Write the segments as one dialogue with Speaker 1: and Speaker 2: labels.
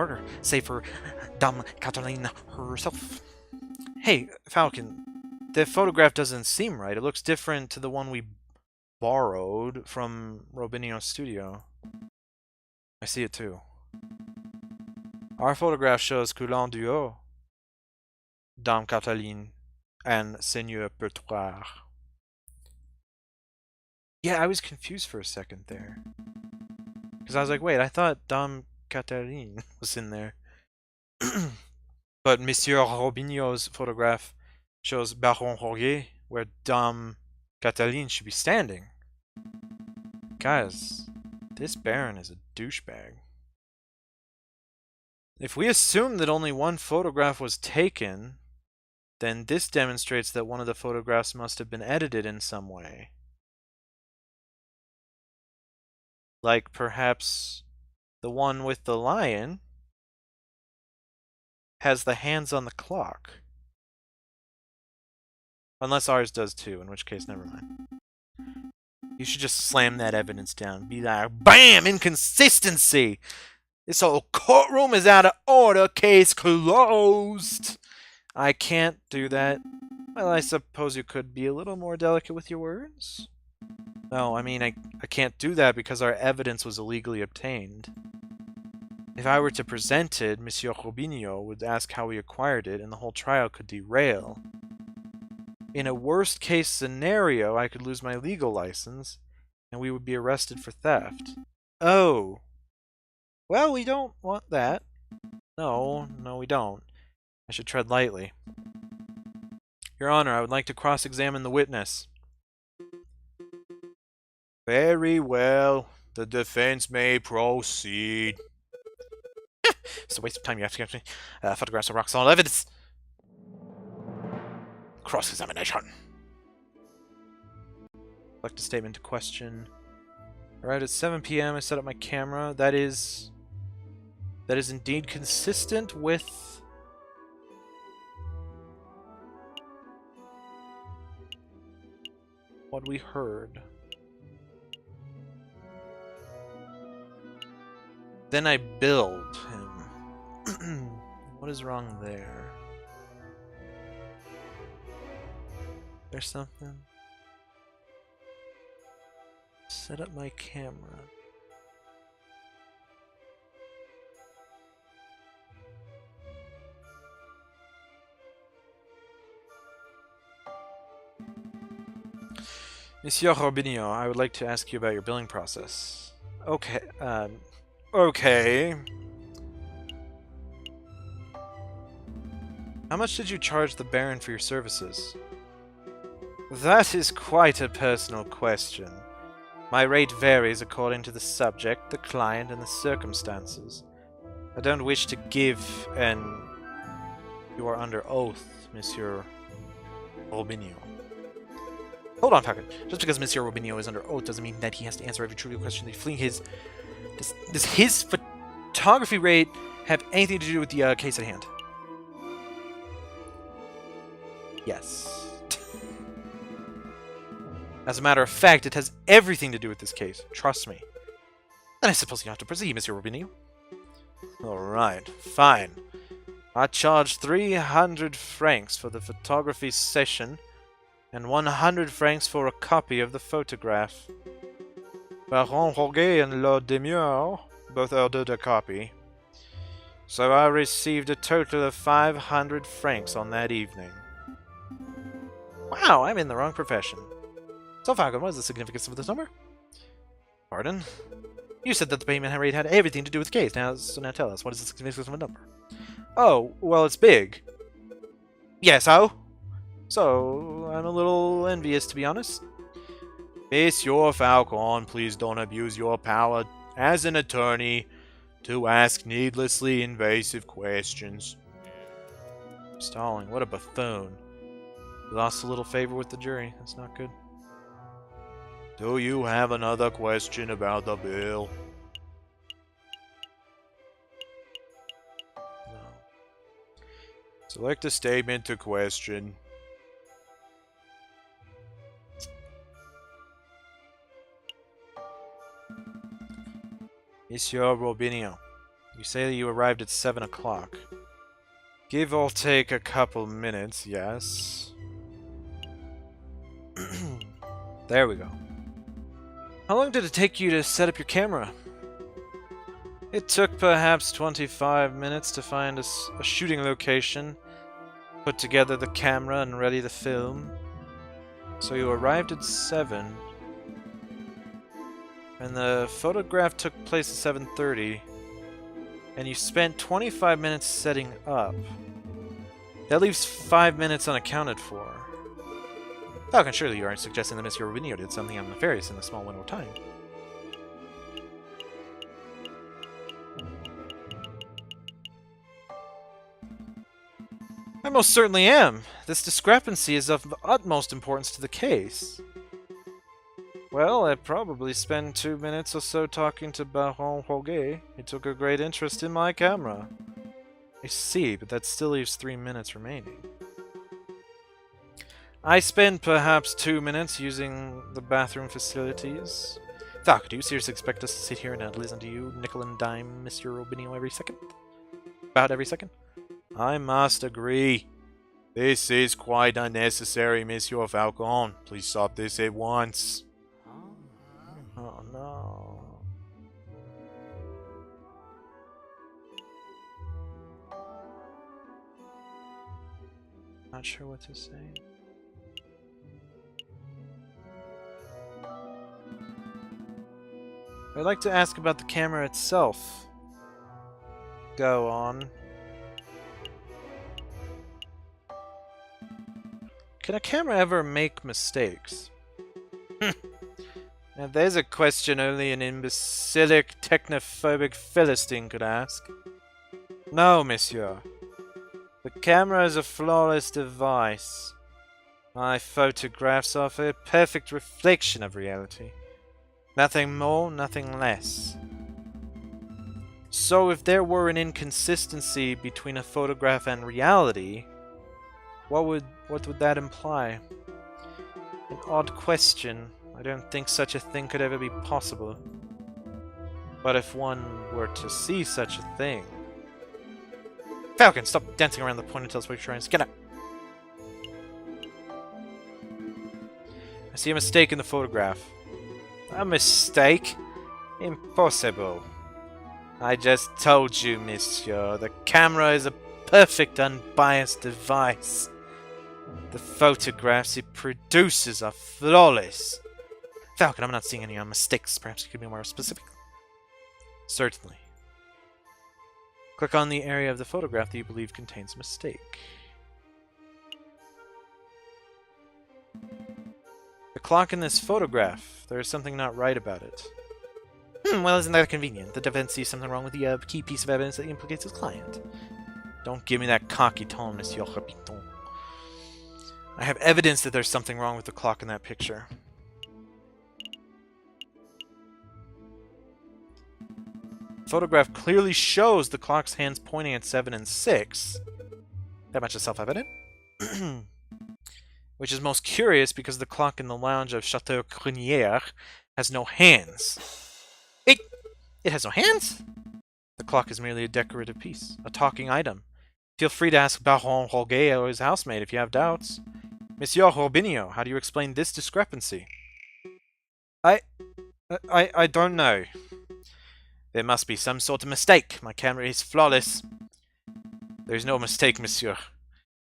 Speaker 1: murder, save for Dame Cataline herself. Hey, Falcon, the photograph doesn't seem right. It looks different to the one we borrowed from Robinio's studio. I see it too. Our photograph shows Coulon du Haut, Dame Cataline, and Seigneur Pertoire. Yeah, I was confused for a second there. Because I was like, wait, I thought Dame Cataline was in there. But Monsieur Robinho's photograph shows Baron Roguet, where Dame Cataline should be standing. Guys, this Baron is a douchebag. If we assume that only one photograph was taken, then this demonstrates that one of the photographs must have been edited in some way. Like perhaps the one with the lion has the hands on the clock. Unless ours does too, in which case, never mind. You should just slam that evidence down. Be like, BAM! Inconsistency! This whole courtroom is out of order. Case closed. I can't do that. Well, I suppose you could be a little more delicate with your words. No, I mean, I can't do that because our evidence was illegally obtained. If I were to present it, Monsieur Robinho would ask how we acquired it, and the whole trial could derail. In a worst-case scenario, I could lose my legal license, and we would be arrested for theft. Oh. Well, we don't want that. No, we don't. I should tread lightly. Your Honor, I would like to cross-examine the witness. Very well. The defense may proceed. It's a waste of time. You have to get me photographs of rock solid evidence. Cross-examination. Select a statement to question. Alright, at 7 p.m. I set up my camera. That is indeed consistent with what we heard. Then I billed him. What is wrong there? There's something. Set up my camera. Monsieur Robinho, I would like to ask you about your billing process. Okay, okay. How much did you charge the Baron for your services? That is quite a personal question. My rate varies according to the subject, the client, and the circumstances. I don't wish to give, and you are under oath, Monsieur Robinho. Hold on, Falcon. Just because Monsieur Robinho is under oath doesn't mean that he has to answer every trivial question they fling his... Does his photography rate have anything to do with the case at hand? Yes. As a matter of fact, it has everything to do with this case. Trust me. Then I suppose you have to proceed, Monsieur Robinho. Alright, fine. I charge 300 francs for the photography session, and 100 francs for a copy of the photograph. Baron Roguet and Lord Demure both ordered a copy. So I received a total of 500 francs on that evening. Wow, I'm in the wrong profession. So Falcon, what is the significance of this number? Pardon? You said that the payment rate had everything to do with the case. So now tell us, what is the significance of a number? Oh, well, it's big. Yes, oh? So, I'm a little envious, to be honest. Monsieur Falcon, please don't abuse your power as an attorney to ask needlessly invasive questions. Stalling, what a buffoon. He lost a little favor with the jury. That's not good. Do you have another question about the bill? No. Select a statement to question. Monsieur Robinho, You say that you arrived at 7 o'clock. Give or take a couple minutes, yes. There we go. How long did it take you to set up your camera? It took perhaps 25 minutes to find a shooting location, put together the camera and ready the film. So you arrived at 7. And the photograph took place at 7:30. And you spent 25 minutes setting up. That leaves 5 minutes unaccounted for. Falcon, surely you aren't suggesting that Mr. Rubinio did something nefarious in the small window of time. I most certainly am. This discrepancy is of the utmost importance to the case. Well, I probably spent 2 minutes or so talking to Baron Roguet. He took a great interest in my camera. I see, but that still leaves 3 minutes remaining. I spent perhaps 2 minutes using the bathroom facilities. Falcon, do you seriously expect us to sit here and listen to you nickel and dime Mr. Robinio every second? About every second? I must agree. This is quite unnecessary, Monsieur Falcon. Please stop this at once. Oh no. Not sure what to say. I'd like to ask about the camera itself. Go on. Can a camera ever make mistakes? Now there's a question only an imbecilic, technophobic Philistine could ask. No, monsieur. The camera is a flawless device. My photographs offer a perfect reflection of reality. Nothing more, nothing less. So if there were an inconsistency between a photograph and reality, what would that imply? An odd question. I don't think such a thing could ever be possible. But if one were to see such a thing... Falcon, stop dancing around the point and tell us what you're trying to say. Get out! I see a mistake in the photograph. A mistake? Impossible. I just told you, monsieur, the camera is a perfect unbiased device. The photographs it produces are flawless. Falcon, I'm not seeing any mistakes. Perhaps you could be more specific. Certainly. Click on the area of the photograph that you believe contains a mistake. The clock in this photograph. There is something not right about it. Well, isn't that convenient? The defense sees something wrong with the key piece of evidence that implicates his client. Don't give me that cocky tone, Monsieur Capiton. I have evidence that there's something wrong with the clock in that picture. The photograph clearly shows the clock's hands pointing at 7 and 6. That much is self-evident. Which is most curious because the clock in the lounge of Chateau Crinière has no hands. It has no hands? The clock is merely a decorative piece, a talking item. Feel free to ask Baron Roguet or his housemaid if you have doubts. Monsieur Robinio, how do you explain this discrepancy? I don't know. There must be some sort of mistake. My camera is flawless. There's no mistake, monsieur.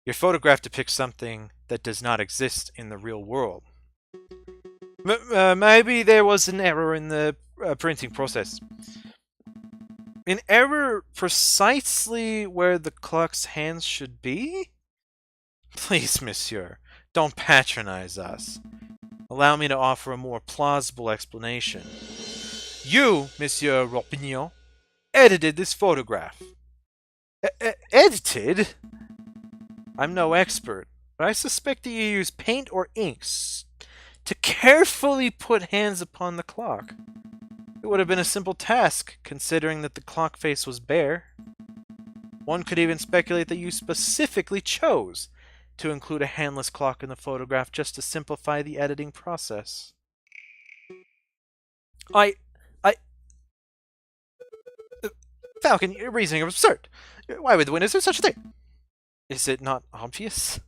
Speaker 1: Your photograph depicts something that does not exist in the real world. Maybe there was an error in the printing process. An error precisely where the clock's hands should be? Please, monsieur, don't patronize us. Allow me to offer a more plausible explanation. You, Monsieur Robinio, edited this photograph. Edited? I'm no expert, but I suspect that you used paint or inks to carefully put hands upon the clock. It would have been a simple task, considering that the clock face was bare. One could even speculate that you specifically chose to include a handless clock in the photograph just to simplify the editing process. Falcon, your reasoning is absurd. Why would the witness do such a thing? Is it not obvious?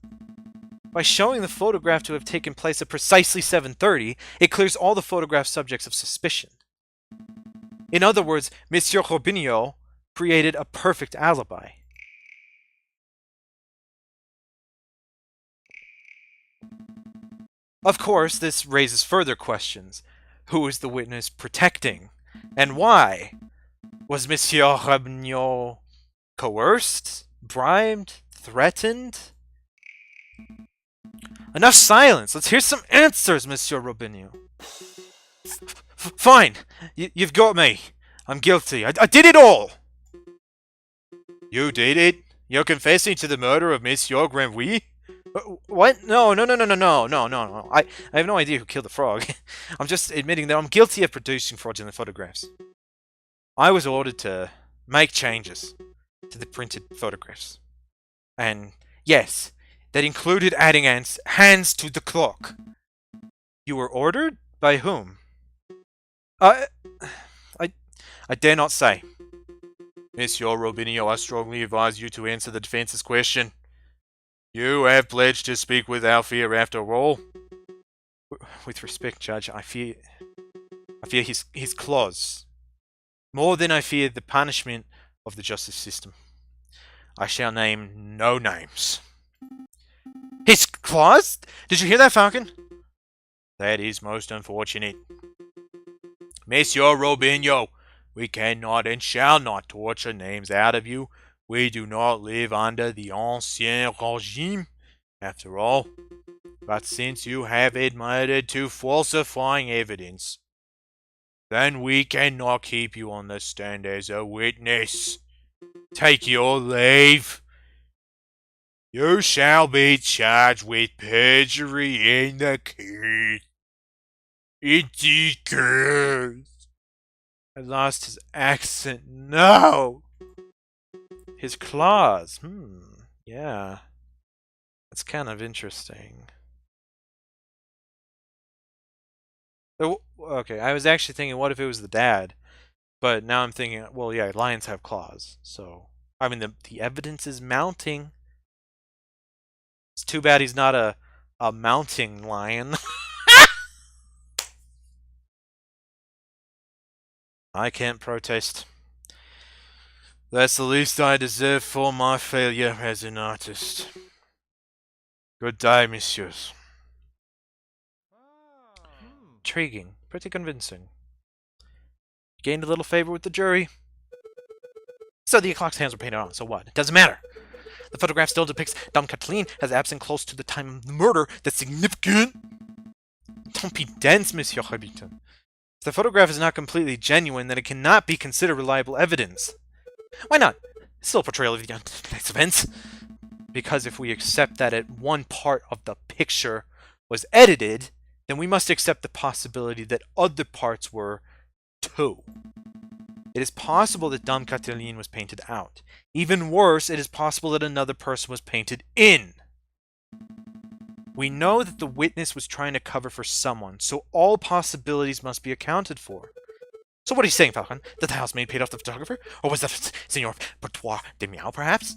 Speaker 1: By showing the photograph to have taken place at precisely 7:30, it clears all the photograph subjects of suspicion. In other words, Monsieur Robinho created a perfect alibi. Of course, this raises further questions. Who is the witness protecting? And why? Was Monsieur Robinho coerced? Bribed? Threatened? Enough silence! Let's hear some answers, Monsieur Robinho. Fine! You've got me. I'm guilty. I did it all! You did it? You're confessing to the murder of Monsieur Granville? What? No. I have no idea who killed the frog. I'm just admitting that I'm guilty of producing fraudulent photographs. I was ordered to make changes to the printed photographs. And yes, that included adding hands to the clock. You were ordered? By whom? I dare not say. Monsieur Robinho, I strongly advise you to answer the defense's question. You have pledged to speak without fear after all. With respect, Judge, I fear his claws. More than I fear the punishment of the justice system. I shall name no names. His claws? Did you hear that, Falcon? That is most unfortunate. Monsieur Robinho, we cannot and shall not torture names out of you. We do not live under the ancien regime, after all. But since you have admitted to falsifying evidence, then we cannot keep you on the stand as a witness. Take your leave. You shall be charged with perjury in the case. It occurs. I lost his accent. No! His claws. Yeah. That's kind of interesting. Okay, I was actually thinking, what if it was the dad? But now I'm thinking, well, yeah, lions have claws. So, I mean, the evidence is mounting. It's too bad he's not a mounting lion. I can't protest. That's the least I deserve for my failure as an artist. Good day, messieurs. Intriguing. Pretty convincing. Gained a little favor with the jury. So the clock's hands were painted on, so what? It doesn't matter. The photograph still depicts Dame Kathleen as absent close to the time of the murder. That's significant. Don't be dense, Monsieur Habitant. If the photograph is not completely genuine, then it cannot be considered reliable evidence. Why not? It's still a portrayal of the tonight's events. Because if we accept that one part of the picture was edited, then we must accept the possibility that other parts were too. It is possible that Dame Kathleen was painted out. Even worse, it is possible that another person was painted in. We know that the witness was trying to cover for someone, so all possibilities must be accounted for. So what are you saying, Falcon? That the housemaid paid off the photographer? Or was that Senor Bertois de Miao, perhaps?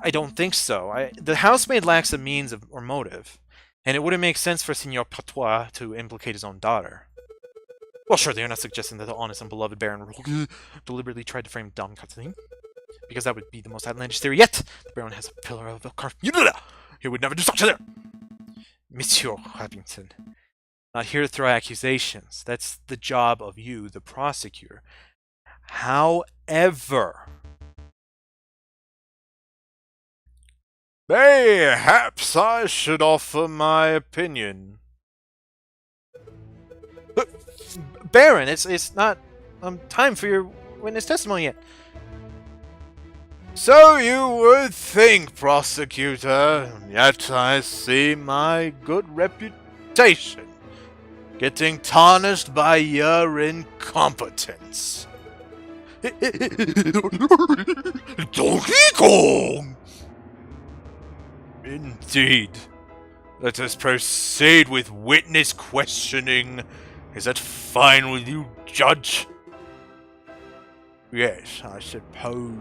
Speaker 1: I don't think so. The housemaid lacks a means or motive, and it wouldn't make sense for Senor Bertois to implicate his own daughter. Well, sure, they are not suggesting that the honest and beloved Baron deliberately tried to frame Dame Kathleen, because that would be the most outlandish theory yet. The Baron has a pillar of a carp. He would never do such a thing. Monsieur Harpington, not here to throw accusations. That's the job of you, the prosecutor. However, perhaps I should offer my opinion. Baron, it's not time for your witness testimony yet. So you would think, prosecutor, yet I see my good reputation getting tarnished by your incompetence. Donkey Kong! Indeed. Let us proceed with witness questioning. Is that fine with you, Judge? Yes, I suppose